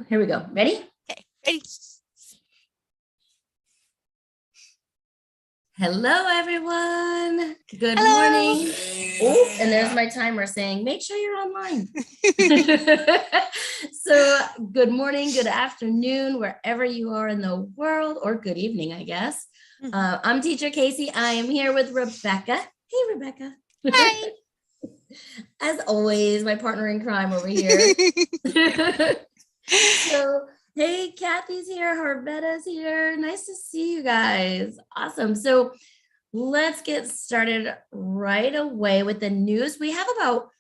Here we go. Ready? Okay, ready. Hello, everyone. Good Hello. morning. Oh, and there's my timer saying, make sure you're online. So good morning, good afternoon, wherever you are in the world, or good evening, I guess. I'm Teacher Casey. I am here with Rebecca. Hey, Rebecca. Hi. As always, my partner in crime over here. So, hey, Kathy's here, Harvetta's here. Nice to see you guys. Awesome. So let's get started right away with the news. We have about,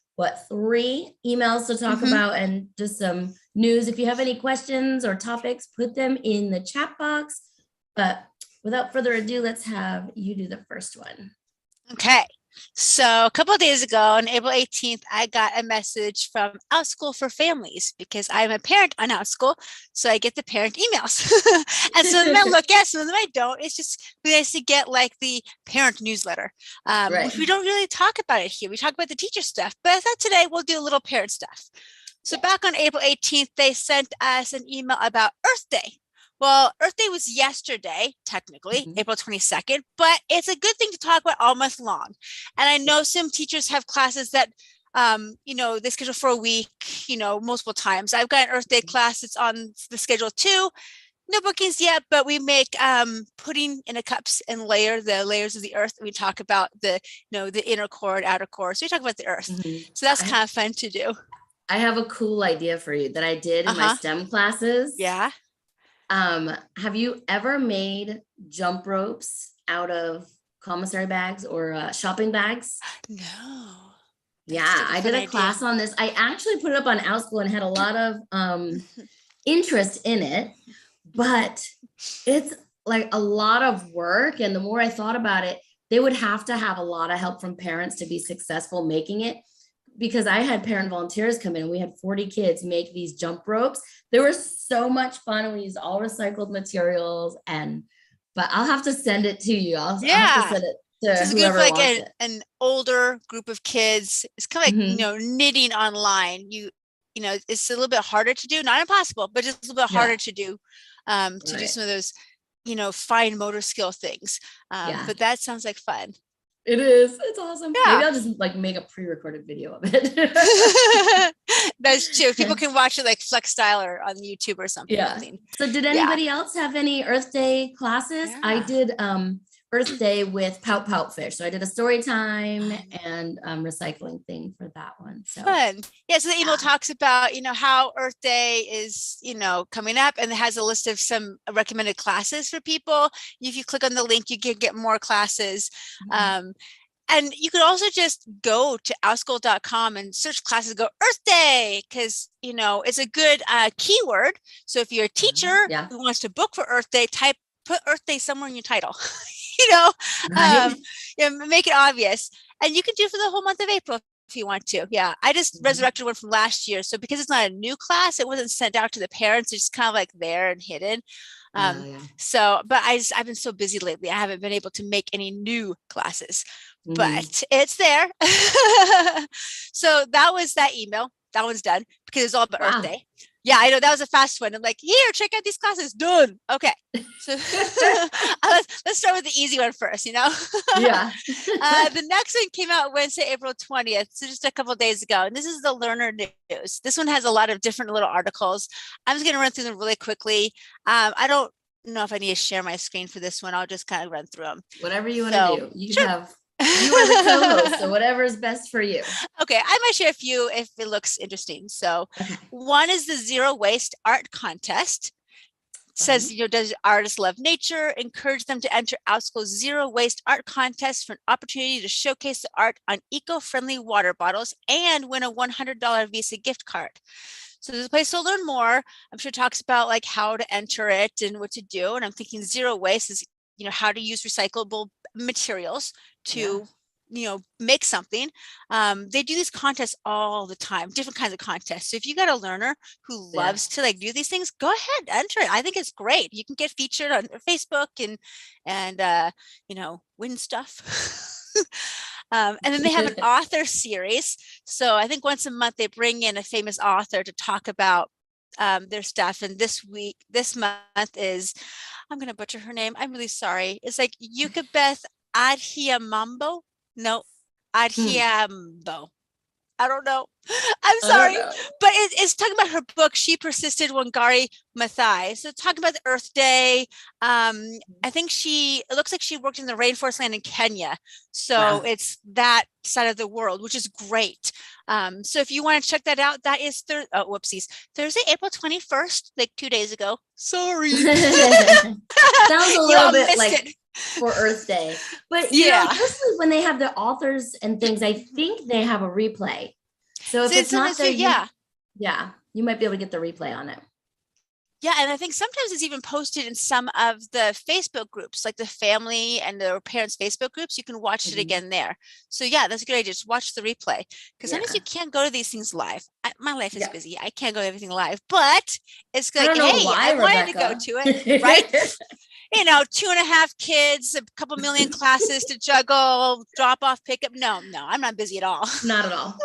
3 emails to talk about and just some news. If you have any questions or topics, put them in the chat box. But without further ado, let's have you do the first one. Okay. So a couple of days ago on April 18th, I got a message from Outschool for Families because I'm a parent on Outschool. So I get the parent emails. And some of them I look at, some of them I don't. It's just nice to get like the parent newsletter, which we don't really talk about it here. We talk about the teacher stuff, but I thought today we'll do a little parent stuff. So back on April 18th, they sent us an email about Earth Day. Well, Earth Day was yesterday, technically, April 22nd, but it's a good thing to talk about all month long. And I know some teachers have classes that, they schedule for a week, multiple times. I've got an Earth Day class that's on the schedule too. No bookings yet, but we make pudding in a cups and the layers of the earth. We talk about the inner core and outer core. So we talk about the earth. So that's kind of fun to do. I have a cool idea for you that I did in my STEM classes. Yeah. Have you ever made jump ropes out of commissary bags or shopping bags? No. Yeah, I did a class on this. I actually put it up on Outschool and had a lot of interest in it, but it's like a lot of work. And the more I thought about it, they would have to have a lot of help from parents to be successful making it. Because I had parent volunteers come in and we had 40 kids make these jump ropes. They were so much fun. We used all recycled materials but I'll have to send it to you. I'll have to send it to whoever wants it. An older group of kids. It's kind of like, knitting online. It's a little bit harder to do, not impossible, but just a little bit harder to do, to do some of those, fine motor skill things. But that sounds like fun. It is. It's awesome. Yeah. Maybe I'll just make a pre-recorded video of it. That's true. People can watch it like Flex Style or on YouTube or something. Yeah. So did anybody else have any Earth Day classes? Yeah. I did Earth Day with Pout Pout Fish. So I did a story time and recycling thing for that one. So fun. Yeah. So the email talks about, how Earth Day is, coming up, and it has a list of some recommended classes for people. If you click on the link, you can get more classes. And you could also just go to outschool.com and search classes, go Earth Day, because, it's a good keyword. So if you're a teacher who wants to book for Earth Day, put Earth Day somewhere in your title. Make it obvious. And you can do it for the whole month of April if you want to. Yeah. I just resurrected one from last year. So because it's not a new class, it wasn't sent out to the parents. It's just kind of like there and hidden. But I've been so busy lately. I haven't been able to make any new classes, but it's there. So that was that email. That one's done because it's all about Earth Day. Yeah, I know that was a fast one. I'm like, here, check out these classes. Done. Okay. So let's start with the easy one first, Yeah. The next one came out Wednesday, April 20th. So just a couple of days ago. And this is the Learner News. This one has a lot of different little articles. I'm just going to run through them really quickly. I don't know if I need to share my screen for this one. I'll just kind of run through them. Whatever you want to do. You are the co-host, so whatever is best for you. Okay, I might share a few if it looks interesting. So one is the Zero Waste Art Contest. It says, does artists love nature? Encourage them to enter Outschool's Zero Waste Art Contest for an opportunity to showcase the art on eco-friendly water bottles and win a $100 Visa gift card. So there's a place to learn more. I'm sure it talks about like how to enter it and what to do. And I'm thinking zero waste is, how to use recyclable materials to, make something. They do these contests all the time, different kinds of contests. So if you got a learner who loves to do these things, go ahead, enter it. I think it's great. You can get featured on Facebook and win stuff. And then they have an author series. So I think once a month they bring in a famous author to talk about their stuff. And this month is, I'm going to butcher her name. I'm really sorry. It's like Yukabeth Adhiamambo. No, Adhiambo. I don't know. I'm I don't sorry. know. But it's talking about her book, She Persisted, Wangari Maathai. So talking about the Earth Day. I think it looks like she worked in the rainforest land in Kenya. So Wow. it's that side of the world, which is great. So if you want to check that out, that is Thursday, April 21st, like 2 days ago. Sorry. Sounds a little bit like it. for Earth Day. But you know, usually when they have the authors and things, I think they have a replay. So if it's not there, you might be able to get the replay on it. Yeah, and I think sometimes it's even posted in some of the Facebook groups, like the family and the parents' Facebook groups. You can watch it again there. So yeah, that's a good idea. Just watch the replay, because sometimes you can't go to these things live. My life is busy. I can't go to everything live, but it's like, I wanted to go to it, right? 2.5 kids, a couple million classes to juggle, drop off, pick up. No, I'm not busy at all. Not at all.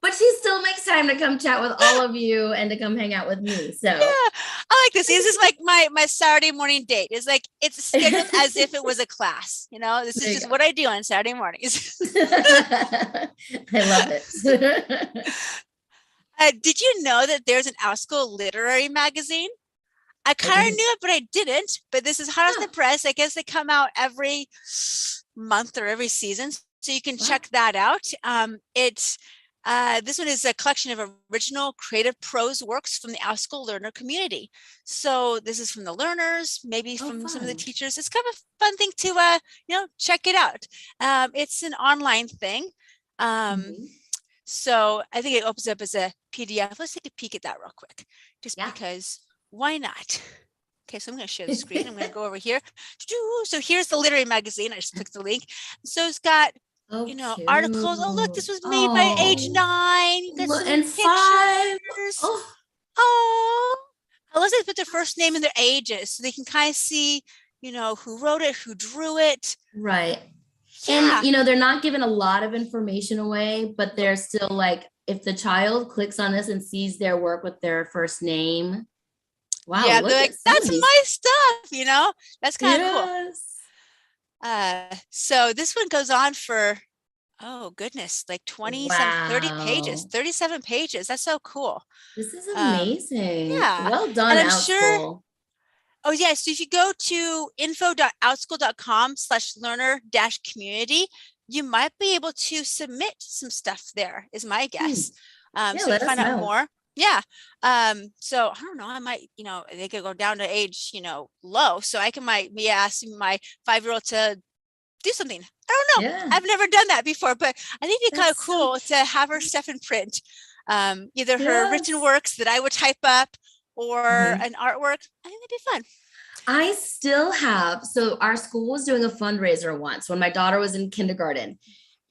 But she still makes time to come chat with all of you and to come hang out with me. So yeah, I like this. This is like my Saturday morning date. It's like it's scheduled as if it was a class. This is just what I do on Saturday mornings. I love it. Did you know that there's an Outschool literary magazine? I kind of knew it, but I didn't. But this is hot off the press. I guess they come out every month or every season, so you can check that out. This one is a collection of original creative prose works from the Outschool learner community. So this is from the learners, maybe from some of the teachers. It's kind of a fun thing to check it out. It's an online thing. So I think it opens up as a PDF. Let's take a peek at that real quick, just because why not? Okay, so I'm going to share the screen. I'm going to go over here. So here's the literary magazine. I just clicked the link. So it's got articles. Oh, look, this was made by age 9. You got some and pictures. 5. Unless they put their first name and their ages, so they can kind of see, who wrote it, who drew it. Right. Yeah. And, they're not giving a lot of information away, but they're still like, if the child clicks on this and sees their work with their first name, wow. Yeah, they're like, that's my stuff, that's kind of cool. So this one goes on for, oh goodness, like 30 pages, 37 pages. That's so cool. This is amazing. Yeah. Well done, and I'm Outschool. sure. Oh yeah. So if you go to info.outschool.com/learner-community, you might be able to submit some stuff there, is my guess. So to find out more. Yeah. So I don't know, I might, they could go down to age, low. So I might be asking my 5-year-old to do something. I don't know. I've never done that before, but I think it'd be kind of cool to have her stuff in print. Either her written works that I would type up or an artwork. I think that'd be fun. I still have, so our school was doing a fundraiser once when my daughter was in kindergarten,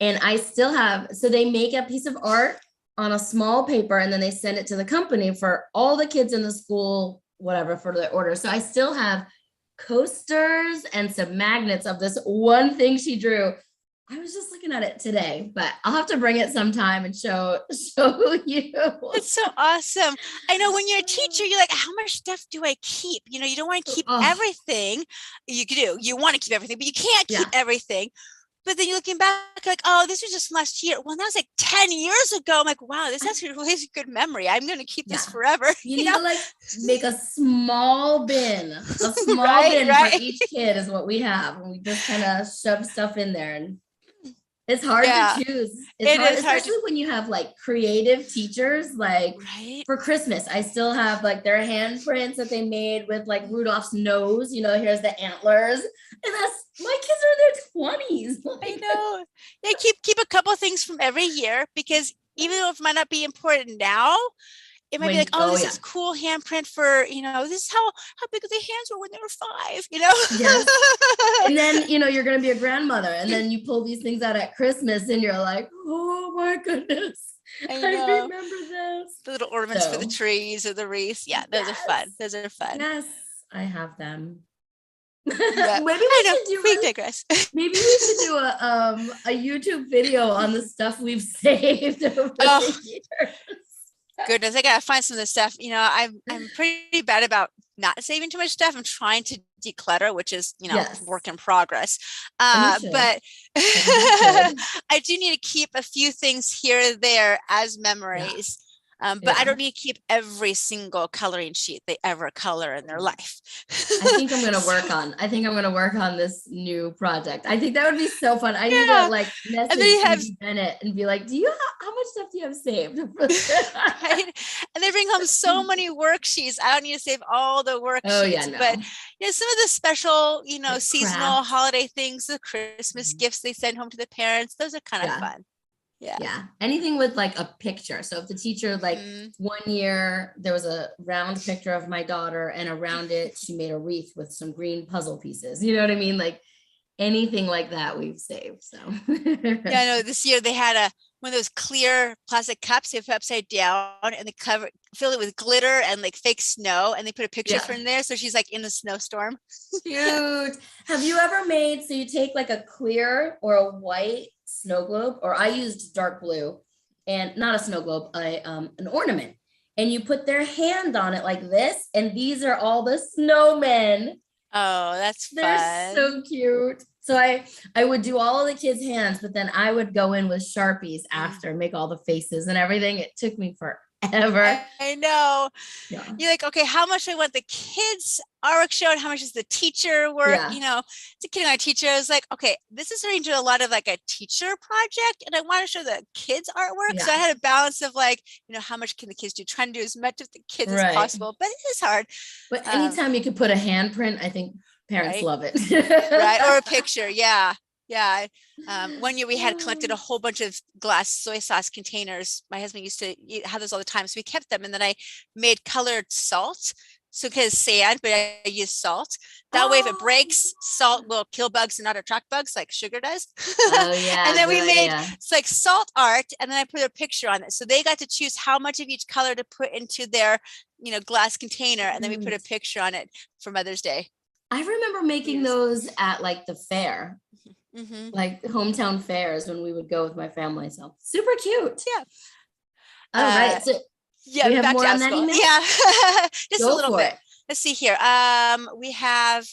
and I still have, so they make a piece of art on a small paper and then they send it to the company for all the kids in the school, whatever, for the order. So I still have coasters and some magnets of this one thing she drew. I was just looking at it today, but I'll have to bring it sometime and show you. It's so awesome. I know when you're a teacher, you're like, how much stuff do I keep? You don't want to keep everything. You do. You want to keep everything, but you can't keep everything. But then you're looking back like, oh, this was just last year. Well, that was like 10 years ago. I'm like, wow, this has a really good memory. I'm going to keep this forever. You need to like make a small bin, for each kid is what we have. And we just kind of shove stuff in there, and it's hard to choose. It's hard, especially when you have like creative teachers, like for Christmas, I still have like their handprints that they made with like Rudolph's nose, here's the antlers. And that's, my kids are in their 20s. I know. Yeah, keep a couple of things from every year, because even though it might not be important now, it might be like, this is cool handprint for, this is how big their hands were when they were 5, Yes. And then, you're going to be a grandmother, and then you pull these things out at Christmas and you're like, oh my goodness. I remember this. The little ornaments for the trees or the wreaths. Yeah, those are fun. Those are fun. Yes, I have them. Yeah. Maybe we digress. Maybe we should do a YouTube video on the stuff we've saved over the years. Goodness, I gotta find some of this stuff. I'm pretty bad about not saving too much stuff. I'm trying to declutter, which is, Yes. work in progress. And you should. But I think you should. I do need to keep a few things here or there as memories. But I Yeah. don't need to keep every single coloring sheet they ever color in their life. I think I'm gonna work on this new project. I think that would be so fun. I need Yeah. to like And message then you have Phoebe Bennett and be like, how much stuff do you have saved? right? And they bring home so many worksheets. I don't need to save all the worksheets, Oh yeah, no. but some of the special, Like seasonal crafts. holiday things, the Christmas gifts they send home to the parents, those are kind of Yeah. fun. Yeah. Yeah. Anything with like a picture. So if the teacher, like one year, there was a round picture of my daughter and around it, she made a wreath with some green puzzle pieces. You know what I mean? Like anything like that we've saved. So Yeah, I know this year they had one of those clear plastic cups they put upside down and they fill it with glitter and like fake snow, and they put a picture from there. So she's like in the snowstorm. Cute. Have you ever made, so you take like a clear or a white snow globe, or I used dark blue and not a snow globe, an ornament, and you put their hand on it like this, and these are all the snowmen. Oh, that's They're fun. so cute. So I would do all of the kids' hands, but then I would go in with Sharpies after, make all the faces and everything. It took me forever. I know. Yeah. You're like, okay, how much do I want the kids' artwork shown? How much is the teacher work? Yeah. It's a kid and our teacher. I was like, okay, this is turning into a lot of like a teacher project, and I want to show the kids' artwork. Yeah. So I had a balance of like, how much can the kids do? Trying to do as much of the kids as possible, but it is hard. But anytime you could put a handprint, I think parents love it. Right. Or a picture. Yeah. Yeah. One year we had collected a whole bunch of glass soy sauce containers. My husband used to have those all the time. So we kept them, and then I made colored salt. So because sand, but I use salt. That way, if it breaks, salt will kill bugs and not attract bugs like sugar does. Oh yeah. And then we made it's like salt art, and then I put a picture on it. So they got to choose how much of each color to put into their, glass container, and then we put a picture on it for Mother's Day. I remember making those at like the fair, like hometown fairs when we would go with my family. So super cute. Yeah. All right. So yeah, we have back more to on that email? Yeah. Just Go a little bit. it. Let's see here. We have,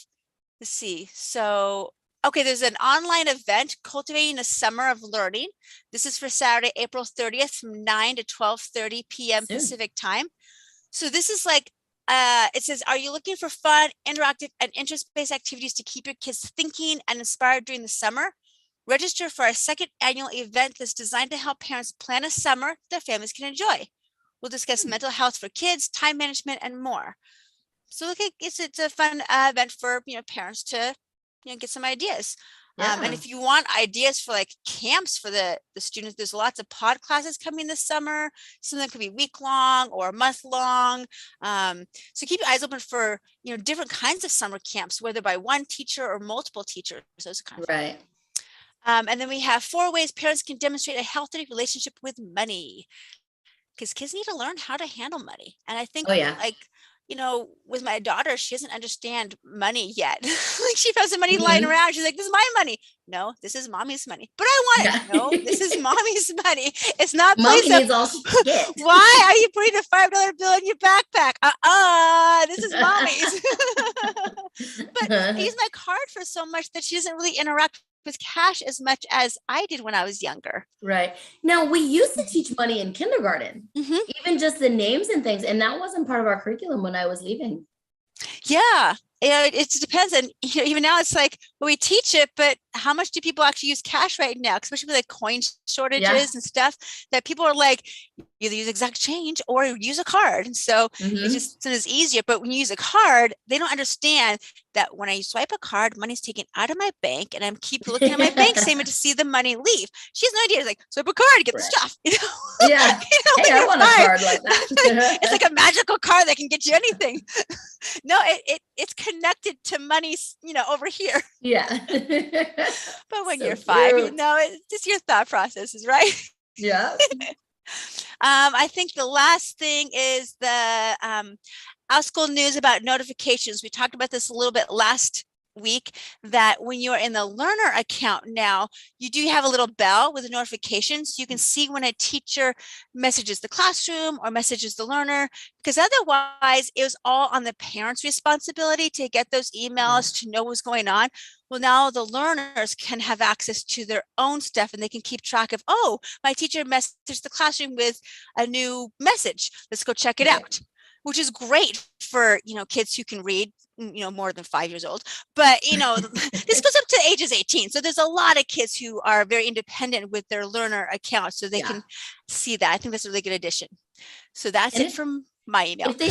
let's see. So, okay, there's an online event, Cultivating a Summer of Learning. This is for Saturday, April 30th from 9 to 12:30 p.m. Pacific time. So this is like, it says, are you looking for fun, interactive, and interest-based activities to keep your kids thinking and inspired during the summer? Register for our second annual event that's designed to help parents plan a summer their families can enjoy. We'll discuss mental health for kids, time management, and more. So look, it's a fun event for parents to get some ideas. And if you want ideas for like camps for the students, there's lots of pod classes coming this summer. Some of them could be week long or a month long. So keep your eyes open for different kinds of summer camps, whether by one teacher or multiple teachers. Those are kind of right. And then we have 4 ways parents can demonstrate a healthy relationship with money, because kids need to learn how to handle money. And I think like, with my daughter, she doesn't understand money yet. Like she found some money lying around. She's like, this is my money. No, this is mommy's money. But I want it. No, this is mommy's money. It's not Mommy needs all she can get. Why are you putting a $5 bill in your backpack? This is mommy's. But I use my card for so much that she doesn't really interact with cash as much as I did when I was younger. Right. Now, we used to teach money in kindergarten, even just the names and things. And that wasn't part of our curriculum when I was leaving. Yeah. It depends. And even now it's like, well, we teach it, but how much do people actually use cash right now? Especially with like coin shortages and stuff, that people are like, either use exact change or use a card. And so it's just sometimes easier. But when you use a card, they don't understand that when I swipe a card, money's taken out of my bank, and I'm keep looking at my bank statement to see the money leave. She has no idea. It's like, swipe a card, get the stuff. Yeah. Hey, I want a card like that. It's like a magical card that can get you anything. No, it's connected to money, over here. Yeah. But when you're 5, it's just your thought processes, right? Yeah. I think the last thing is the Outschool news about notifications. We talked about this a little bit last week that when you're in the learner account now, you do have a little bell with a notification, so you can see when a teacher messages the classroom or messages the learner, because otherwise it was all on the parents' responsibility to get those emails, to know what's going on. Well, now the learners can have access to their own stuff, and they can keep track of, oh, my teacher messaged the classroom with a new message. Let's go check it out, which is great for, kids who can read, more than 5 years old. But, this goes up to ages 18. So there's a lot of kids who are very independent with their learner account, so they can see that. I think that's a really good addition. So that's it from my email. If they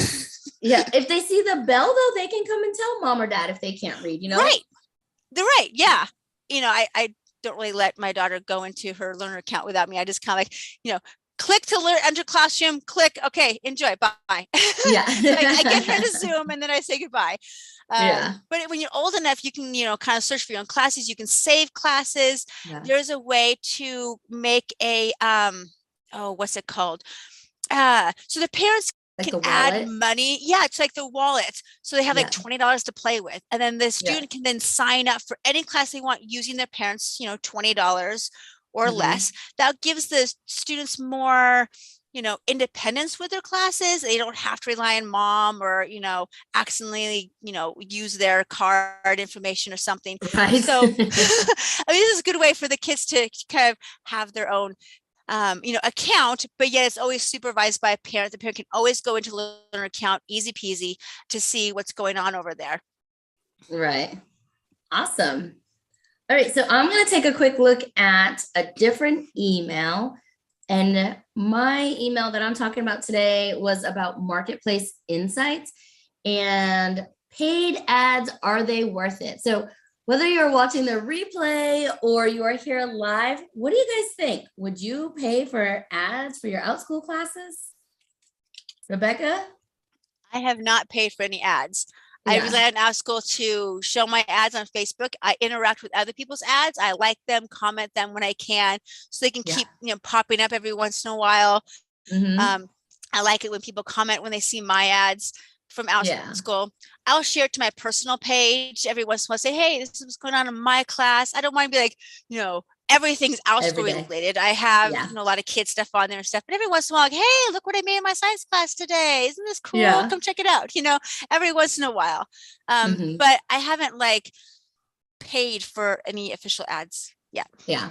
see the bell, though, they can come and tell mom or dad if they can't read, Right. They're right. Yeah. I don't really let my daughter go into her learner account without me. I just kind of like, click to learn enter classroom, click, okay, enjoy, bye. Yeah. So I get her to Zoom and then I say goodbye. But when you're old enough, you can, kind of search for your own classes. You can save classes. There's a way to make a, what's it called? So the parents can add money. Yeah, it's like the wallet. So they have like $20 to play with. And then the student can then sign up for any class they want using their parents, $20 or less. That gives the students more, independence with their classes. They don't have to rely on mom or, accidentally, use their card information or something. Right. So this is a good way for the kids to kind of have their own account, but yet it's always supervised by a parent. The parent can always go into learner account, easy peasy, to see what's going on over there. Right. Awesome. All right. So I'm going to take a quick look at a different email. And my email that I'm talking about today was about marketplace insights and paid ads. Are they worth it? So whether you're watching the replay or you are here live, what do you guys think? Would you pay for ads for your Outschool classes? Rebecca? I have not paid for any ads. I rely on Outschool to show my ads on Facebook. I interact with other people's ads. I like them, comment them when I can, so they can keep popping up every once in a while. I like it when people comment when they see my ads from Outschool. I'll share it to my personal page every once in a while, say, hey, this is what's going on in my class. I don't want to be like, everything's Outschool related. I have a lot of kids stuff on there and stuff, but every once in a while, like, hey, look what I made in my science class today. Isn't this cool? Come check it out. Every once in a while. But I haven't paid for any official ads yet. Yeah.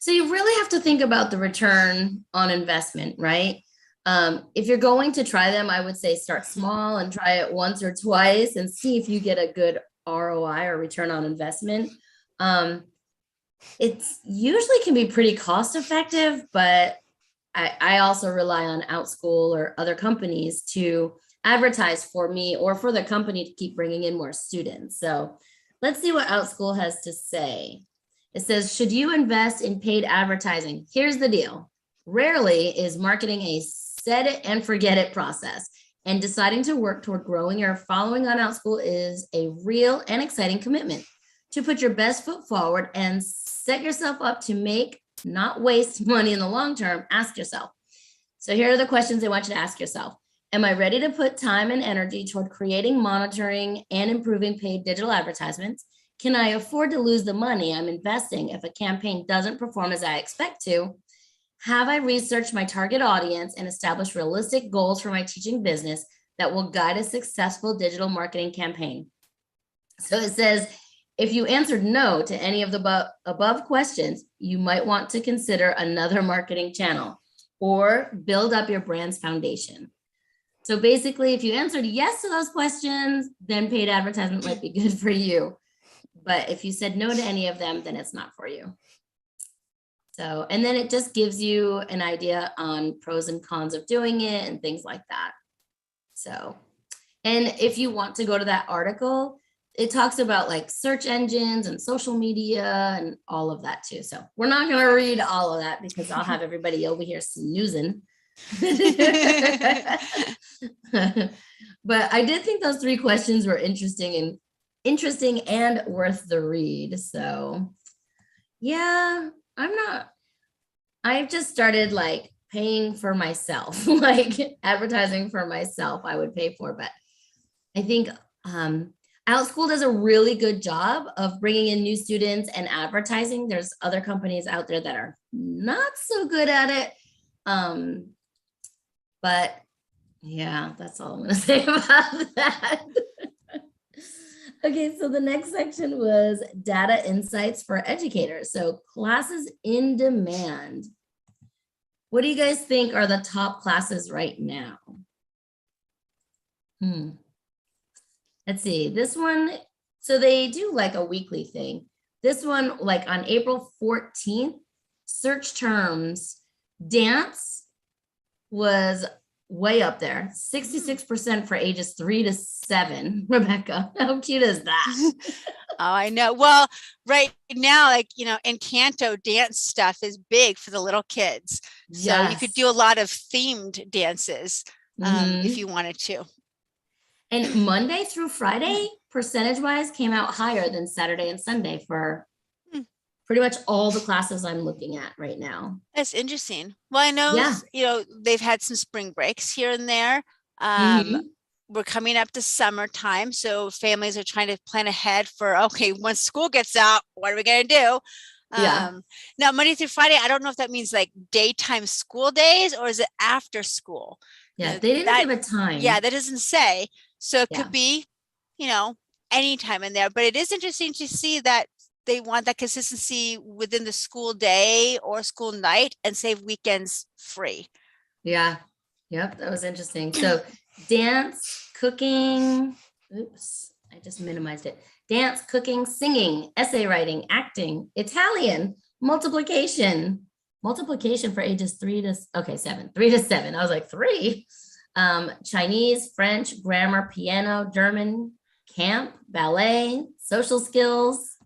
So you really have to think about the return on investment, right? If you're going to try them, I would say start small and try it once or twice and see if you get a good ROI or return on investment. It's usually can be pretty cost effective, but I also rely on Outschool or other companies to advertise for me or for the company to keep bringing in more students. So let's see what Outschool has to say. It says, should you invest in paid advertising? Here's the deal. Rarely is marketing a set it and forget it process, and deciding to work toward growing your following on Outschool is a real and exciting commitment. To put your best foot forward and set yourself up to make, not waste money in the long term, ask yourself. So here are the questions I want you to ask yourself. Am I ready to put time and energy toward creating, monitoring, and improving paid digital advertisements? Can I afford to lose the money I'm investing if a campaign doesn't perform as I expect to? Have I researched my target audience and established realistic goals for my teaching business that will guide a successful digital marketing campaign? So it says, if you answered no to any of the above questions, you might want to consider another marketing channel or build up your brand's foundation. So basically, if you answered yes to those questions, then paid advertisement might be good for you. But if you said no to any of them, then it's not for you. So, and then it just gives you an idea on pros and cons of doing it and things like that. So, and if you want to go to that article, it talks about like search engines and social media and all of that too. So we're not going to read all of that because I'll have everybody over here snoozing. But I did think those 3 questions were interesting and worth the read. So yeah, I've just started like paying for myself, like advertising for myself, I would pay for, but I think Outschool does a really good job of bringing in new students and advertising. There's other companies out there that are not so good at it. But yeah, that's all I'm going to say about that. Okay, so the next section was data insights for educators. So classes in demand. What do you guys think are the top classes right now? Let's see, this one, so they do like a weekly thing. This one, like on April 14th, search terms, dance was way up there, 66% for ages 3 to 7. Rebecca, how cute is that? Oh, I know. Well, right now, like, Encanto dance stuff is big for the little kids. So you could do a lot of themed dances if you wanted to. And Monday through Friday, percentage-wise, came out higher than Saturday and Sunday for pretty much all the classes I'm looking at right now. That's interesting. Well, I know, they've had some spring breaks here and there. We're coming up to summertime, so families are trying to plan ahead for, okay, once school gets out, what are we going to do? Now, Monday through Friday, I don't know if that means like daytime school days or is it after school? Yeah, they didn't give a time. Yeah, that doesn't say. So it could be, any time in there. But it is interesting to see that they want that consistency within the school day or school night and save weekends free. Yeah. Yep. That was interesting. So dance, cooking, oops, I just minimized it. Dance, cooking, singing, essay writing, acting, Italian, multiplication for ages 3 to 7. I was like 3. Chinese, French, grammar, piano, German, camp, ballet, social skills,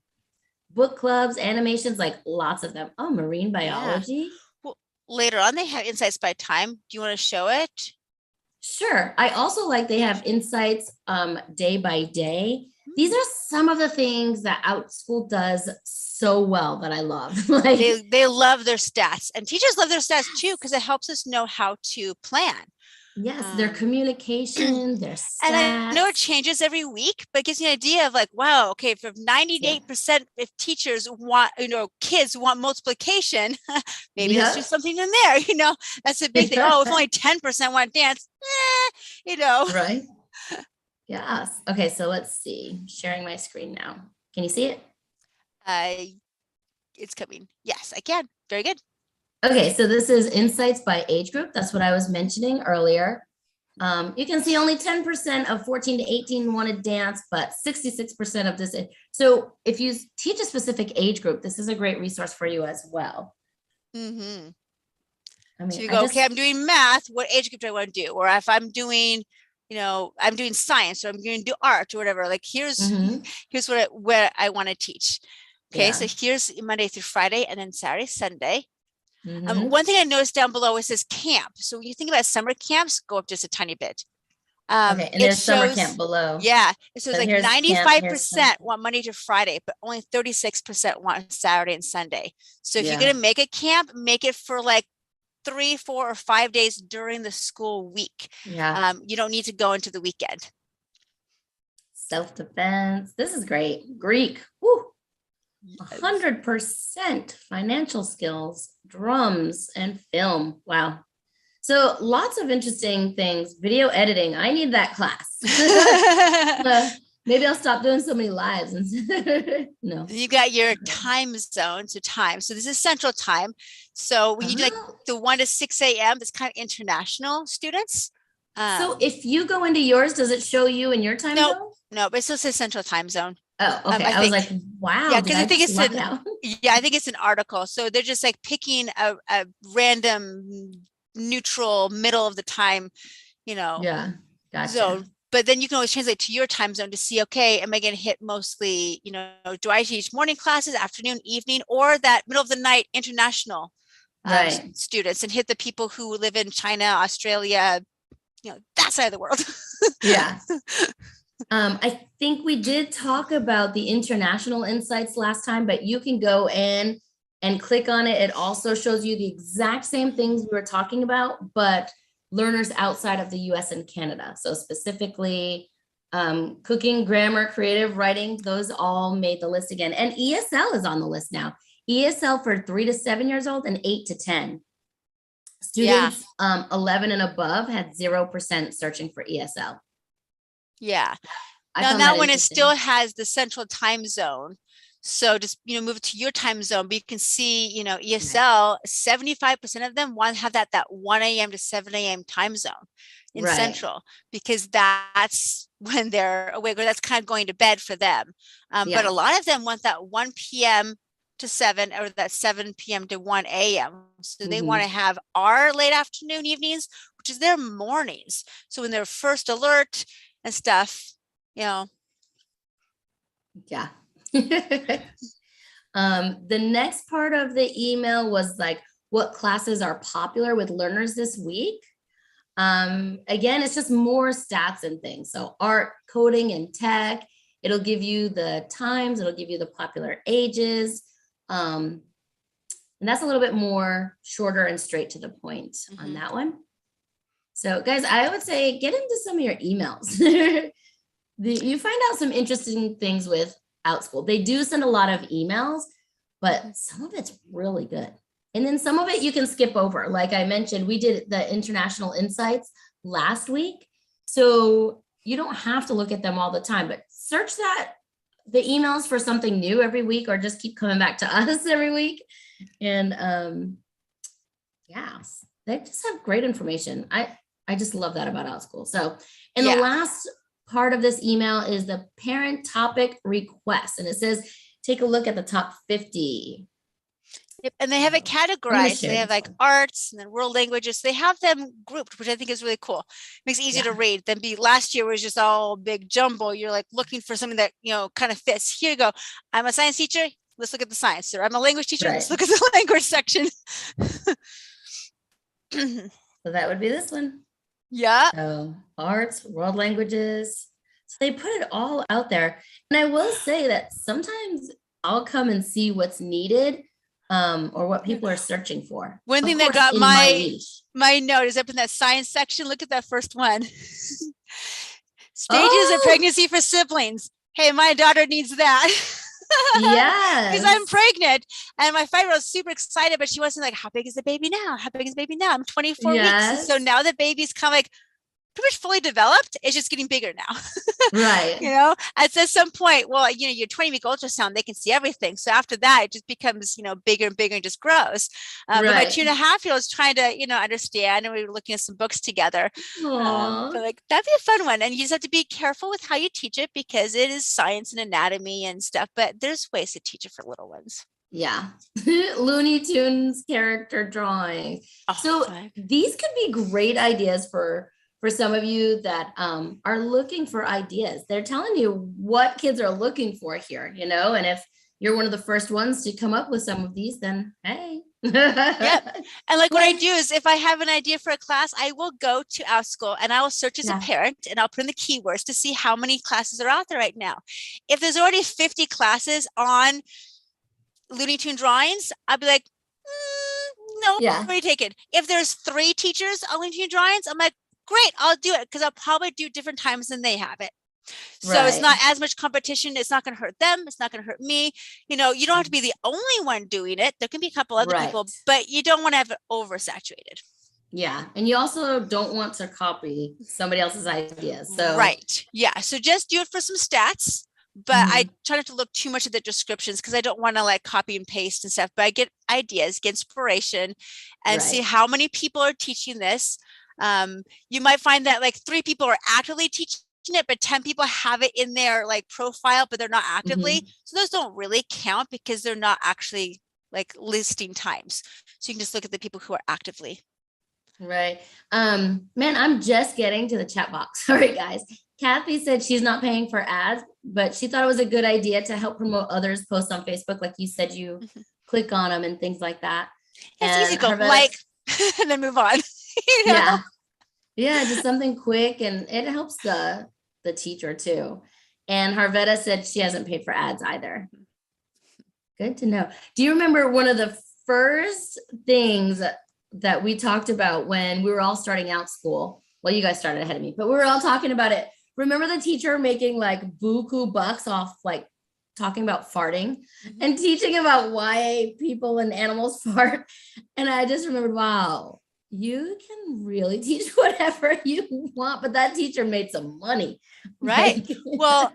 book clubs, animations, like lots of them. Oh, marine biology. Well, later on, they have insights by time. Do you want to show it? Sure. I also like they have insights day by day. These are some of the things that Outschool does so well that I love. Like they love their stats, and teachers love their stats too, because it helps us know how to plan. Yes, their communication, their stats. And I know it changes every week, but it gives you an idea of like, wow, okay, if 98% of teachers want, kids want multiplication, maybe let's do something in there, that's a big thing. Oh, if only 10% want dance, Right. Yes. Okay, so let's see. Sharing my screen now. Can you see it? It's coming. Yes, I can. Very good. Okay, so this is insights by age group. That's what I was mentioning earlier. You can see only 10% of 14 to 18 wanted dance, but 66% of this. So if you teach a specific age group, this is a great resource for you as well. Mm-hmm. So you go, okay, I'm doing math. What age group do I want to do? Or if I'm doing, I'm doing science, or I'm going to do art or whatever. Like here's where I want to teach. Okay, so here's Monday through Friday, and then Saturday, Sunday. One thing I noticed down below, it says camp. So when you think about summer camps, go up just a tiny bit. Okay, and there's summer camp below. Yeah, so it's like 95% want Monday to Friday, but only 36% want Saturday and Sunday. So if you're going to make a camp, make it for like 3, 4, or 5 days during the school week. Yeah. You don't need to go into the weekend. Self-defense. This is great. Greek. Woo. 100% financial skills, drums, and film. Wow. So lots of interesting things. Video editing. I need that class. Maybe I'll stop doing so many lives. No. You got your time zone. So this is Central Time. So when you do like the 1 to 6 a.m., it's kind of international students. So if you go into yours, does it show you in your time zone? No, but it still says Central Time Zone. Oh, okay. I was like, wow. Yeah, because I think it's an article. So they're just like picking a random neutral middle of the time, Yeah, gotcha. zone. But then you can always translate to your time zone to see, okay, am I going to hit mostly, do I teach morning classes, afternoon, evening, or that middle of the night international students, and hit the people who live in China, Australia, that side of the world. Yeah. I think we did talk about the international insights last time, but you can go in and click on it. It also shows you the exact same things we were talking about, but learners outside of the US and Canada. So specifically Cooking, grammar, creative writing, those all made the list again. And ESL is on the list now. ESL for 3 to 7 years old and 8 to 10. Students 11 and above had 0% searching for ESL. Yeah. Now that one, it still has the central time zone. So just, move it to your time zone, but you can see, ESL, 75% of them want to have that 1 a.m. to 7 a.m. time zone in central, because that's when they're awake, or that's kind of going to bed for them. But a lot of them want that 1 p.m. to 7, or that 7 p.m. to 1 a.m. So they want to have our late afternoon evenings, which is their mornings. So when they're first alert and stuff, Yeah. The next part of the email was like, what classes are popular with learners this week? Again, it's just more stats and things. So art, coding, and tech, it'll give you the times, it'll give you the popular ages. And that's a little bit more shorter and straight to the point on that one. So guys, I would say get into some of your emails. You find out some interesting things with Outschool. They do send a lot of emails, but some of it's really good. And then some of it you can skip over. Like I mentioned, we did the international insights last week. So you don't have to look at them all the time, but search the emails for something new every week, or just keep coming back to us every week. And they just have great information. I just love that about Outschool. So, and the last part of this email is the parent topic request. And it says, take a look at the top 50. Yep. And they have it categorized. They have like arts and then world languages. They have them grouped, which I think is really cool. Makes it easy to read. Then last year was just all big jumble. You're like looking for something that, kind of fits. Here you go. I'm a science teacher. Let's look at the science. Or I'm a language teacher. Let's look at the language section. So that would be this one. Yeah. So arts, world languages. So they put it all out there. And I will say that sometimes I'll come and see what's needed, or what people are searching for. One thing that got my note is up in that science section. Look at that first one. Stages of pregnancy for siblings. Hey, my daughter needs that. Yes. Because I'm pregnant, and my 5-year-old is super excited, but she wasn't like, how big is the baby now? How big is the baby now? I'm 24 weeks. And so now the baby's kind of like pretty much fully developed. It's just getting bigger now. Right. At some point, your 20-week ultrasound, they can see everything. So after that, it just becomes, bigger and bigger and just grows. But my 2.5-year-old is trying to, understand, and we were looking at some books together. But that'd be a fun one. And you just have to be careful with how you teach it, because it is science and anatomy and stuff, but there's ways to teach it for little ones. Yeah. Looney Tunes character drawing. So these could be great ideas for some of you that are looking for ideas. They're telling you what kids are looking for here, and if you're one of the first ones to come up with some of these, then hey. Yep. And what I do is, if I have an idea for a class, I will go to Outschool and I will search as a parent, and I'll put in the keywords to see how many classes are out there right now. If there's already 50 classes on Looney Tune drawings, I'll be like, no, already taken. If there's 3 teachers on Looney Tune drawings, I'm like, great, I'll do it, because I'll probably do different times than they have it. So it's not as much competition. It's not going to hurt them. It's not going to hurt me. You don't have to be the only one doing it. There can be a couple other people, but you don't want to have it oversaturated. Yeah. And you also don't want to copy somebody else's ideas. So So just do it for some stats. But I try not to look too much at the descriptions, because I don't want to copy and paste and stuff. But I get ideas, get inspiration, and see how many people are teaching this. You might find that 3 people are actively teaching it, but 10 people have it in their profile, but they're not actively. So those don't really count, because they're not actually listing times. So you can just look at the people who are actively. Right. Man, I'm just getting to the chat box. Sorry, guys. Kathy said she's not paying for ads, but she thought it was a good idea to help promote others' posts on Facebook. Like you said, you click on them and things like that. It's easy to go and then move on. Yeah, just something quick, and it helps the teacher too. And Harvetta said she hasn't paid for ads either. Good to know. Do you remember one of the first things that we talked about when we were all starting Outschool? Well, you guys started ahead of me, but we were all talking about it remember the teacher making like buku bucks off like talking about farting and teaching about why people and animals fart. And I just remembered, wow, you can really teach whatever you want, but that teacher made some money. Right. Like, Well,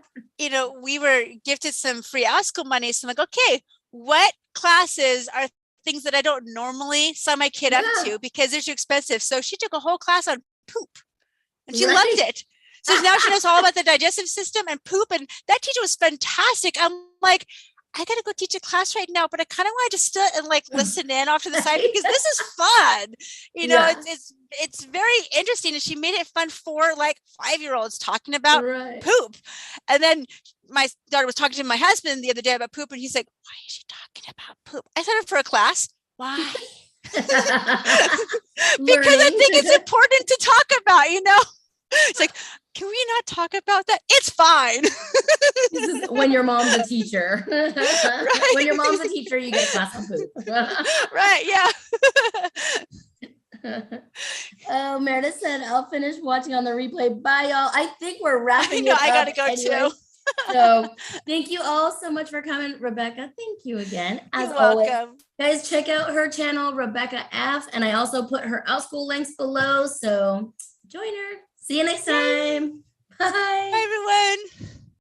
we were gifted some free Outschool money. So I'm like, okay, what classes are things that I don't normally sign my kid up to because they're too expensive? So she took a whole class on poop and she loved it. So now she knows all about the digestive system and poop. And that teacher was fantastic. I'm like, I got to go teach a class right now, but I kind of want to just sit and like listen in off to the side because this is fun. It's very interesting. And she made it fun for like 5-year-olds talking about poop. And then my daughter was talking to my husband the other day about poop. And he's like, why is she talking about poop? I signed up for a class. Why? Because I think it's important to talk about, It's like, can we not talk about that? It's fine. This is when your mom's a teacher. Right. When your mom's a teacher, you get a class on poop. Right, yeah. Oh, Meredith said, I'll finish watching on the replay. Bye, y'all. I think we're wrapping it up. I gotta go anyway. too. So thank you all so much for coming. Rebecca, thank you again. As You're always, welcome. Guys, check out her channel, Rebecca F. And I also put her Outschool links below. So join her. See you next time. Bye. Bye, everyone.